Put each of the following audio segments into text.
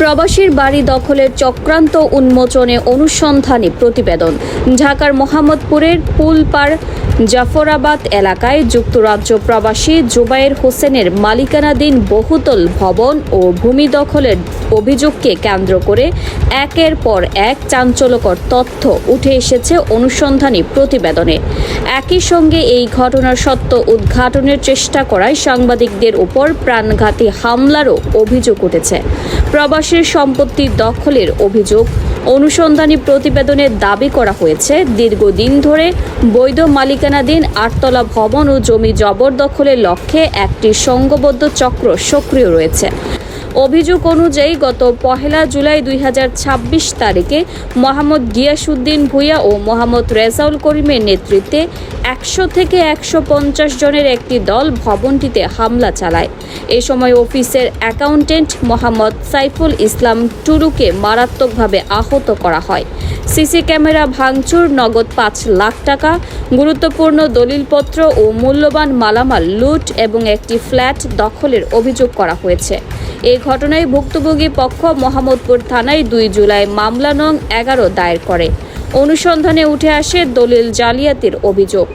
প্রবাসীর বাড়ি দখলের চক্রান্ত উন্মোচনে অনুসন্ধানী প্রতিবেদন। ঢাকার মোহাম্মদপুরের পুলপাড় জাফরাবাদ এলাকায় যুক্তরাজ্য প্রবাসী জুবায়ের হোসেনের মালিকানাধীন বহুতল ভবন ও ভূমি দখলের অভিযোগকে কেন্দ্র করে একের পর এক চাঞ্চল্যকর তথ্য উঠে এসেছে অনুসন্ধানী প্রতিবেদনে। একই সঙ্গে এই ঘটনার সত্য উদ্ঘাটনের চেষ্টা করায় সাংবাদিকদের উপর প্রাণঘাতী হামলারও অভিযোগ উঠেছে। প্রবাসীর সম্পত্তি দখলের অভিযোগ অনুসন্ধানী প্রতিবেদনে দাবি করা হয়েছে, দীর্ঘদিন ধরে বৈধ মালিকানাধীন 8তলা ভবন ও জমি জবরদখলের লক্ষ্যে একটি সংঘবদ্ধ চক্র সক্রিয় রয়েছে। অভিযোগ অনুযায়ী গত 1 জুলাই 2026 তারিখে মোহাম্মদ গিয়াসউদ্দিন ভূঁইয়া ও মোহাম্মদ রেজাউল করিমের নেতৃত্বে 100 থেকে 150 জনের একটি দল ভবনটিতে হামলা চালায়। এ সময় অফিসের অ্যাকাউন্টেন্ট মোহাম্মদ সাইফুল ইসলাম টুরুকে মারাত্মকভাবে আহত করা হয়। সিসি ক্যামেরা ভাঙচুর, নগদ 5 লাখ টাকা, গুরুত্বপূর্ণ দলিলপত্র ও মূল্যবান মালামাল লুট এবং একটি ফ্ল্যাট দখলের অভিযোগ করা হয়েছে। এই ঘটনায় ভুক্তভোগী পক্ষ মোহাম্মদপুর থানায় 2 জুলাই মামলা নং 11 দায়ের করে। অনুসন্ধানে উঠে আসে দলিল জালিয়াতির অভিযোগ।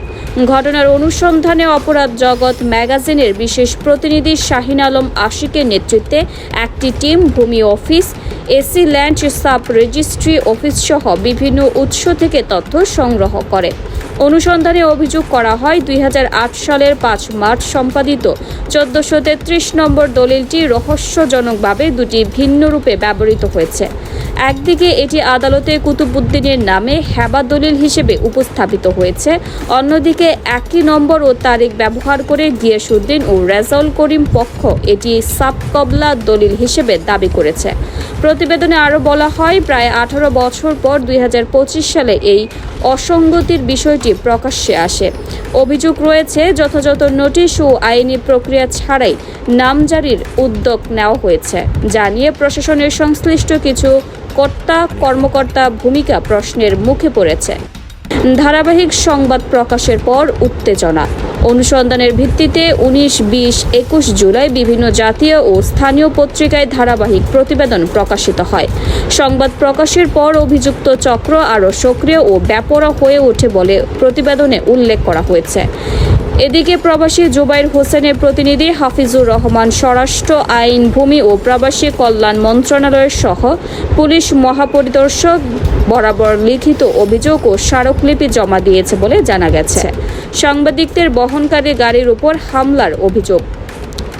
ঘটনার অনুসন্ধানে অপরাধ জগৎ ম্যাগাজিনের বিশেষ প্রতিনিধি শাহিন আলম আশিকের নেতৃত্বে একটি টিম ভূমি office, AC land sub registry office সহ বিভিন্ন উৎস থেকে তথ্য সংগ্রহ করে। অনুসন্ধানে অভিযোগ করা হয় 2008 সালের 5 মার্চ সম্পাদিত 1433 নম্বর দলিলটি রহস্যজনকভাবে দুটি ভিন্ন রূপে ব্যবহৃত হয়েছে। একদিকে এটি আদালতে কুতুবউদ্দিনের নামে হেবা দলিল হিসেবে উপস্থাপিত হয়েছে, অন্যদিকে একই নম্বর ও তারিখ ব্যবহার করে গিয়াসউদ্দিন ও রেজাউল করিম পক্ষ এটি সাবকবলা দলিল হিসেবে দাবি করেছে। প্রতিবেদনে আরও বলা হয়, প্রায় 18 বছর পর 2025 সালে এই অসঙ্গতির বিষয়টি প্রকাশ্যে আসে। অভিযোগ রয়েছে, যথাযথ নোটিশ ও আইনি প্রক্রিয়া ছাড়াই নামজারির উদ্যোগ নেওয়া হয়েছে, যা নিয়ে প্রশাসনের সংশ্লিষ্ট কিছু কর্মকর্তা ভূমিকা প্রশ্নের মুখে পড়েছে। ধারাবাহিক সংবাদ প্রকাশের পর উত্তেজনা। অনুসন্ধানের ভিত্তিতে 19, 20, 21 জুলাই বিভিন্ন জাতীয় ও স্থানীয় পত্রিকায় ধারাবাহিক প্রতিবেদন প্রকাশিত হয়। সংবাদ প্রকাশের পর অভিযুক্ত চক্র আরও সক্রিয় ও বেপরোয়া হয়ে ওঠে বলে প্রতিবেদনে উল্লেখ করা হয়েছে। এদিকে প্রবাসী জুবায়ের হোসেনের প্রতিনিধি হাফিজুর রহমান স্বরাষ্ট্র, আইন, ভূমি ও প্রবাসী কল্যাণ মন্ত্রণালয়ের সহ পুলিশ মহাপরিদর্শক বরাবর লিখিত অভিযোগ ও স্মারকলিপি জমা দিয়েছে বলে জানা গেছে। সাংবাদিকদের বহনকারী গাড়ির উপর হামলার অভিযোগ।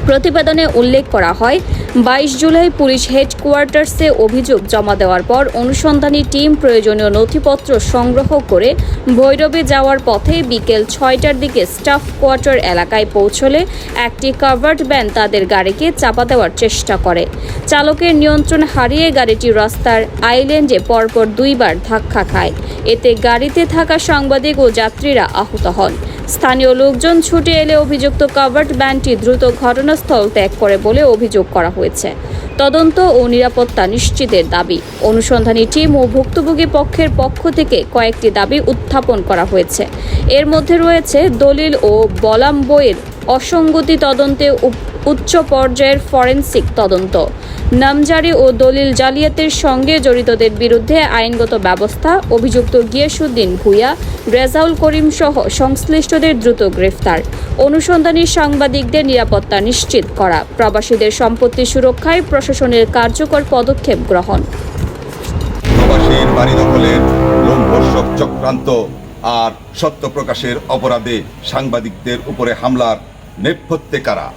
প্রতিবেদনে উল্লেখ করা হয়, 22 জুলাই পুলিশ হেডকোয়ার্টার্সে অভিযোগ জমা দেওয়ার পর অনুসন্ধানী টিম প্রয়োজনীয় নথিপত্র সংগ্রহ করে ভৈরবে যাওয়ার পথে বিকেল 6টার দিকে স্টাফ কোয়ার্টার এলাকায় পৌঁছলে একটি কাভার্ড ভ্যান তাদের গাড়িকে চাপা দেওয়ার চেষ্টা করে। চালকের নিয়ন্ত্রণ হারিয়ে গাড়িটি রাস্তার আইল্যান্ডে পরপর 2 বার ধাক্কা খায়। এতে গাড়িতে থাকা সাংবাদিক ও যাত্রীরা আহত হন। স্থানীয় লোকজন ছুটে এলে অভিযুক্ত কাভার্ড ভ্যানটি দ্রুত ঘটনাস্থল ত্যাগ করে বলে অভিযোগ করা হয়েছে। তদন্ত ও নিরাপত্তা নিশ্চিতের দাবি। অনুসন্ধানী টিম ও ভুক্তভোগী পক্ষের পক্ষ থেকে কয়েকটি দাবি উত্থাপন করা হয়েছে। এর মধ্যে রয়েছে দলিল ও বলাম বইয়ের অসঙ্গতি তদন্তে উচ্চ পর্যায়ের ফরেনসিক তদন্ত, নামজারি ও দলিল জালিয়াতির সঙ্গে জড়িতদের বিরুদ্ধে আইনগত ব্যবস্থা, অভিযুক্ত গিয়াসউদ্দিন ভূঁইয়া, রেজাউল করিম সহ সংশ্লিষ্টদের দ্রুত গ্রেফতার, অনুসন্ধানী সাংবাদিকদের নিরাপত্তা নিশ্চিত করা, প্রবাসীদের সম্পত্তি সুরক্ষায় প্রশাসনের কার্যকর পদক্ষেপ গ্রহণ। প্রবাসীর বাড়ি দখলের লোমহর্ষক চক্রান্ত আর সত্য প্রকাশের অপরাধে সাংবাদিকদের উপরে হামলার নেপথ্যে কারা?